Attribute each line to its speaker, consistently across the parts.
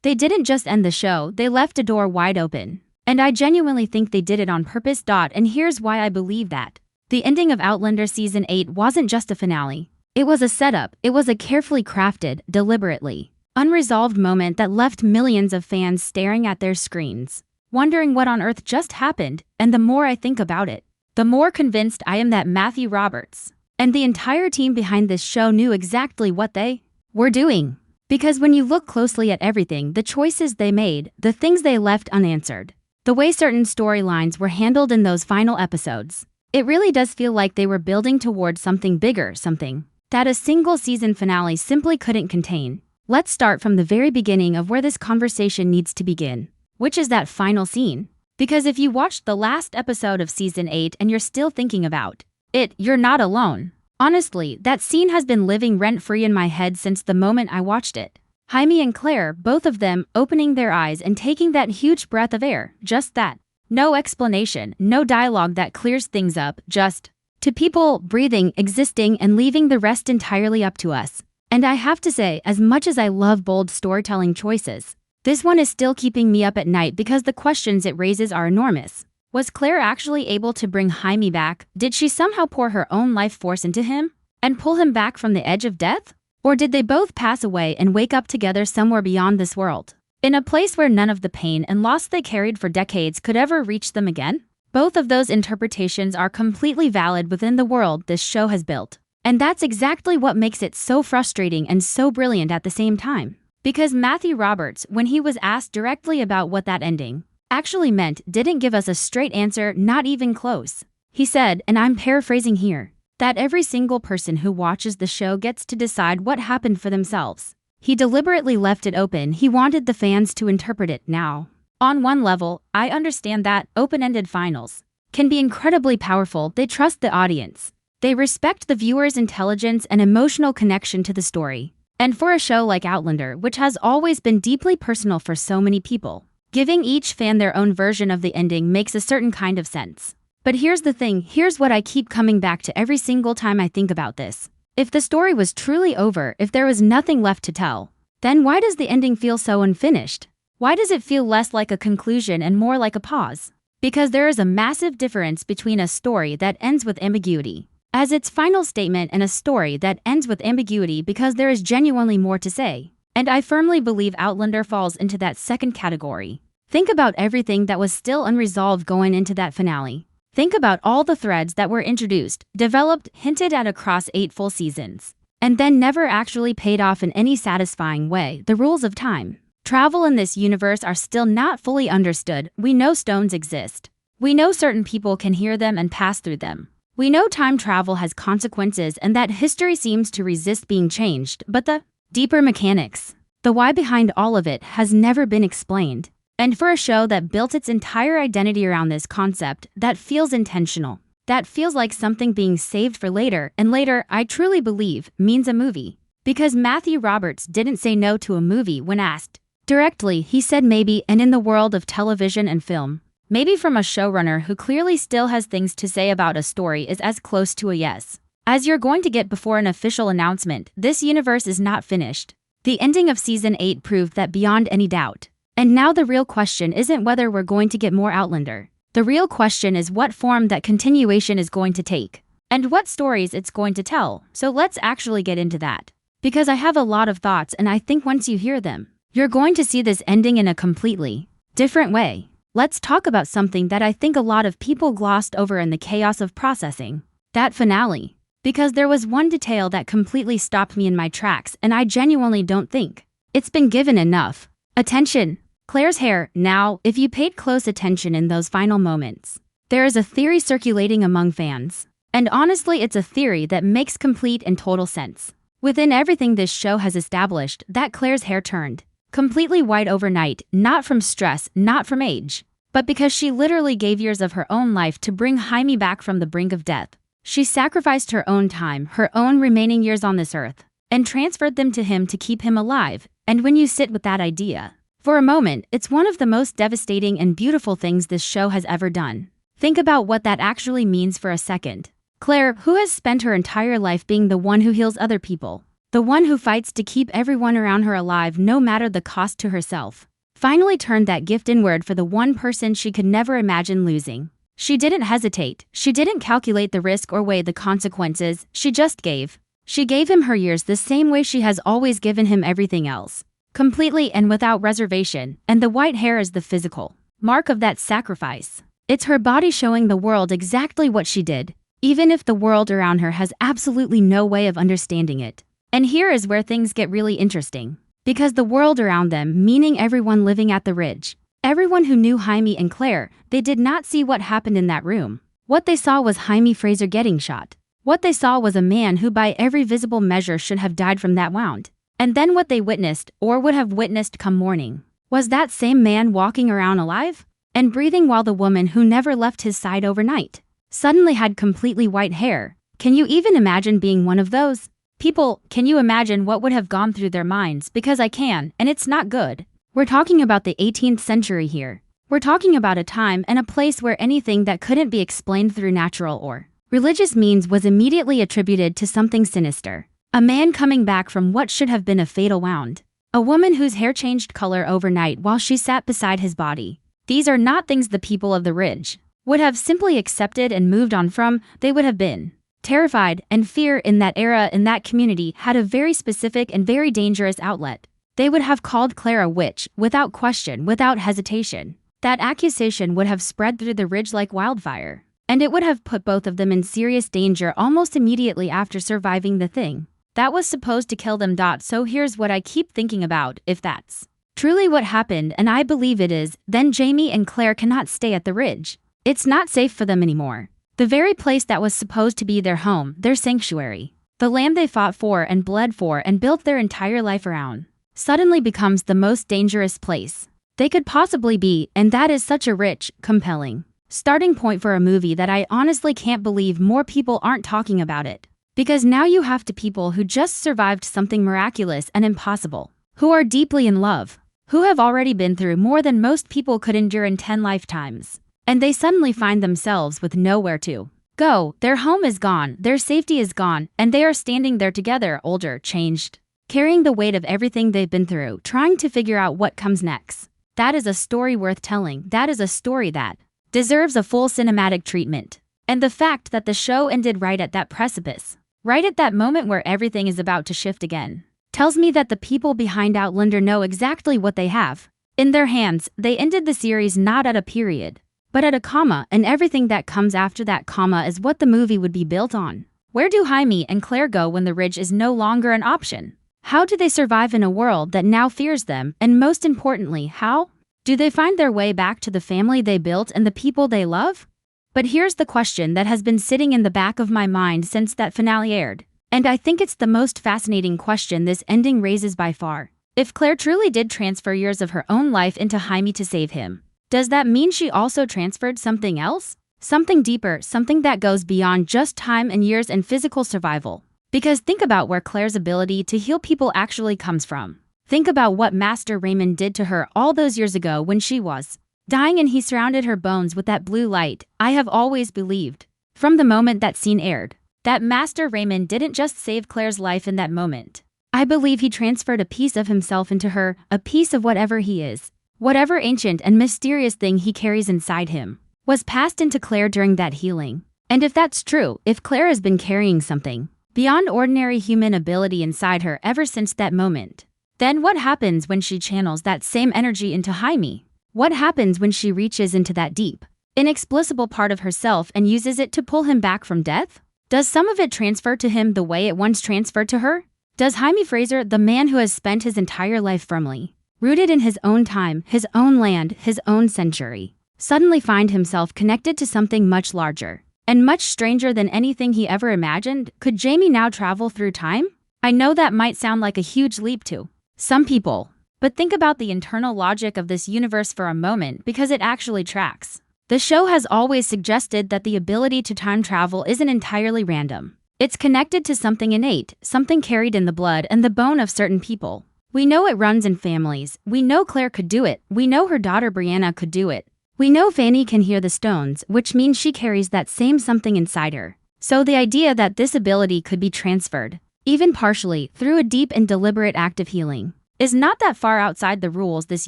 Speaker 1: They didn't just end the show, they left a door wide open. And I genuinely think they did it on purpose. And here's why I believe that. The ending of Outlander Season 8 wasn't just a finale. It was a setup. It was a carefully crafted, deliberately unresolved moment that left millions of fans staring at their screens, wondering what on earth just happened. And the more I think about it, the more convinced I am that Matthew Roberts and the entire team behind this show knew exactly what they were doing. Because when you look closely at everything, the choices they made, the things they left unanswered, the way certain storylines were handled in those final episodes, it really does feel like they were building towards something bigger, something that a single season finale simply couldn't contain. Let's start from the very beginning of where this conversation needs to begin, which is that final scene. Because if you watched the last episode of Season 8 and you're still thinking about it, you're not alone. Honestly, that scene has been living rent-free in my head since the moment I watched it. Jaime and Claire, both of them opening their eyes and taking that huge breath of air, just that. No explanation, no dialogue that clears things up, just two people breathing, existing, and leaving the rest entirely up to us. And I have to say, as much as I love bold storytelling choices, this one is still keeping me up at night because the questions it raises are enormous. Was Claire actually able to bring Jaime back? Did she somehow pour her own life force into him and pull him back from the edge of death? Or did they both pass away and wake up together somewhere beyond this world, in a place where none of the pain and loss they carried for decades could ever reach them again? Both of those interpretations are completely valid within the world this show has built. And that's exactly what makes it so frustrating and so brilliant at the same time. Because Matthew Roberts, when he was asked directly about what that ending actually meant, didn't give us a straight answer, not even close. He said, and I'm paraphrasing here, that every single person who watches the show gets to decide what happened for themselves. He deliberately left it open. He wanted the fans to interpret it now. On one level, I understand that open-ended finals can be incredibly powerful. They trust the audience. They respect the viewer's intelligence and emotional connection to the story. And for a show like Outlander, which has always been deeply personal for so many people, giving each fan their own version of the ending makes a certain kind of sense. But here's the thing, here's what I keep coming back to every single time I think about this. If the story was truly over, if there was nothing left to tell, then why does the ending feel so unfinished? Why does it feel less like a conclusion and more like a pause? Because there is a massive difference between a story that ends with ambiguity as its final statement and a story that ends with ambiguity because there is genuinely more to say. And I firmly believe Outlander falls into that second category. Think about everything that was still unresolved going into that finale. Think about all the threads that were introduced, developed, hinted at across 8 full seasons, and then never actually paid off in any satisfying way. The rules of time travel in this universe are still not fully understood. We know stones exist. We know certain people can hear them and pass through them. We know time travel has consequences and that history seems to resist being changed, but the deeper mechanics, the why behind all of it, has never been explained. And for a show that built its entire identity around this concept, that feels intentional. That feels like something being saved for later, and later, I truly believe, means a movie. Because Matthew Roberts didn't say no to a movie when asked directly. He said maybe, and in the world of television and film, maybe from a showrunner who clearly still has things to say about a story is as close to a yes as you're going to get before an official announcement. This universe is not finished. The ending of Season 8 proved that beyond any doubt. And now the real question isn't whether we're going to get more Outlander. The real question is what form that continuation is going to take, and what stories it's going to tell. So let's actually get into that. Because I have a lot of thoughts, and I think once you hear them, you're going to see this ending in a completely different way. Let's talk about something that I think a lot of people glossed over in the chaos of processing that finale. Because there was one detail that completely stopped me in my tracks, and I genuinely don't think it's been given enough attention. Claire's hair. Now, if you paid close attention in those final moments, there is a theory circulating among fans. And honestly, it's a theory that makes complete and total sense. Within everything this show has established, that Claire's hair turned completely white overnight, not from stress, not from age, but because she literally gave years of her own life to bring Jaime back from the brink of death. She sacrificed her own time, her own remaining years on this earth, and transferred them to him to keep him alive. And when you sit with that idea for a moment, it's one of the most devastating and beautiful things this show has ever done. Think about what that actually means for a second. Claire, who has spent her entire life being the one who heals other people, The one who fights to keep everyone around her alive no matter the cost to herself. Finally turned that gift inward for the one person she could never imagine losing. She didn't hesitate. She didn't calculate the risk or weigh the consequences. She just gave. She gave him her years the same way she has always given him everything else. Completely and without reservation, and the white hair is the physical mark of that sacrifice. It's her body showing the world exactly what she did, even if the world around her has absolutely no way of understanding it. And here is where things get really interesting. Because the world around them, meaning everyone living at the Ridge, everyone who knew Jaime and Claire, they did not see what happened in that room. What they saw was Jaime Fraser getting shot. What they saw was a man who by every visible measure should have died from that wound. And then what they witnessed, or would have witnessed come morning, was that same man walking around alive and breathing while the woman who never left his side overnight suddenly had completely white hair. Can you even imagine being one of those people? Can you imagine what would have gone through their minds? Because I can, and it's not good. We're talking about the 18th century here. We're talking about a time and a place where anything that couldn't be explained through natural or religious means was immediately attributed to something sinister. A man coming back from what should have been a fatal wound. A woman whose hair changed color overnight while she sat beside his body. These are not things the people of the Ridge would have simply accepted and moved on from. They would have been terrified, and fear in that era in that community had a very specific and very dangerous outlet. They would have called Claire a witch, without question, without hesitation. That accusation would have spread through the Ridge like wildfire, and it would have put both of them in serious danger almost immediately after surviving the thing that was supposed to kill them. So here's what I keep thinking about. If that's truly what happened, and I believe it is, then Jaime and Claire cannot stay at the Ridge. It's not safe for them anymore. The very place that was supposed to be their home, their sanctuary, the land they fought for and bled for and built their entire life around, suddenly becomes the most dangerous place they could possibly be, and that is such a rich, compelling starting point for a movie that I honestly can't believe more people aren't talking about it. Because now you have to people who just survived something miraculous and impossible, who are deeply in love, who have already been through more than most people could endure in 10 lifetimes. And they suddenly find themselves with nowhere to go. Their home is gone, their safety is gone, and they are standing there together, older, changed, carrying the weight of everything they've been through, trying to figure out what comes next. That is a story worth telling. That is a story that deserves a full cinematic treatment. And the fact that the show ended right at that precipice, right at that moment where everything is about to shift again, tells me that the people behind Outlander know exactly what they have in their hands. They ended the series not at a period, but at a comma, and everything that comes after that comma is what the movie would be built on. Where do Jaime and Claire go when the Ridge is no longer an option? How do they survive in a world that now fears them? And most importantly, how do they find their way back to the family they built and the people they love? But here's the question that has been sitting in the back of my mind since that finale aired. And I think it's the most fascinating question this ending raises by far. If Claire truly did transfer years of her own life into Jaime to save him, does that mean she also transferred something else? Something deeper, something that goes beyond just time and years and physical survival. Because think about where Claire's ability to heal people actually comes from. Think about what Master Raymond did to her all those years ago when she was dying and he surrounded her bones with that blue light. I have always believed, from the moment that scene aired, that Master Raymond didn't just save Claire's life in that moment. I believe he transferred a piece of himself into her, a piece of whatever he is. Whatever ancient and mysterious thing he carries inside him was passed into Claire during that healing. And if that's true, if Claire has been carrying something beyond ordinary human ability inside her ever since that moment, then what happens when she channels that same energy into Jaime? What happens when she reaches into that deep, inexplicable part of herself and uses it to pull him back from death? Does some of it transfer to him the way it once transferred to her? Does Jaime Fraser, the man who has spent his entire life firmly rooted in his own time, his own land, his own century, suddenly find himself connected to something much larger and much stranger than anything he ever imagined? Could Jaime now travel through time? I know that might sound like a huge leap to some people, but think about the internal logic of this universe for a moment, because it actually tracks. The show has always suggested that the ability to time travel isn't entirely random. It's connected to something innate, something carried in the blood and the bone of certain people. We know it runs in families. We know Claire could do it. We know her daughter Brianna could do it. We know Fanny can hear the stones, which means she carries that same something inside her. So the idea that this ability could be transferred, even partially, through a deep and deliberate act of healing, is not that far outside the rules this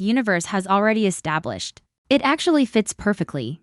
Speaker 1: universe has already established. It actually fits perfectly.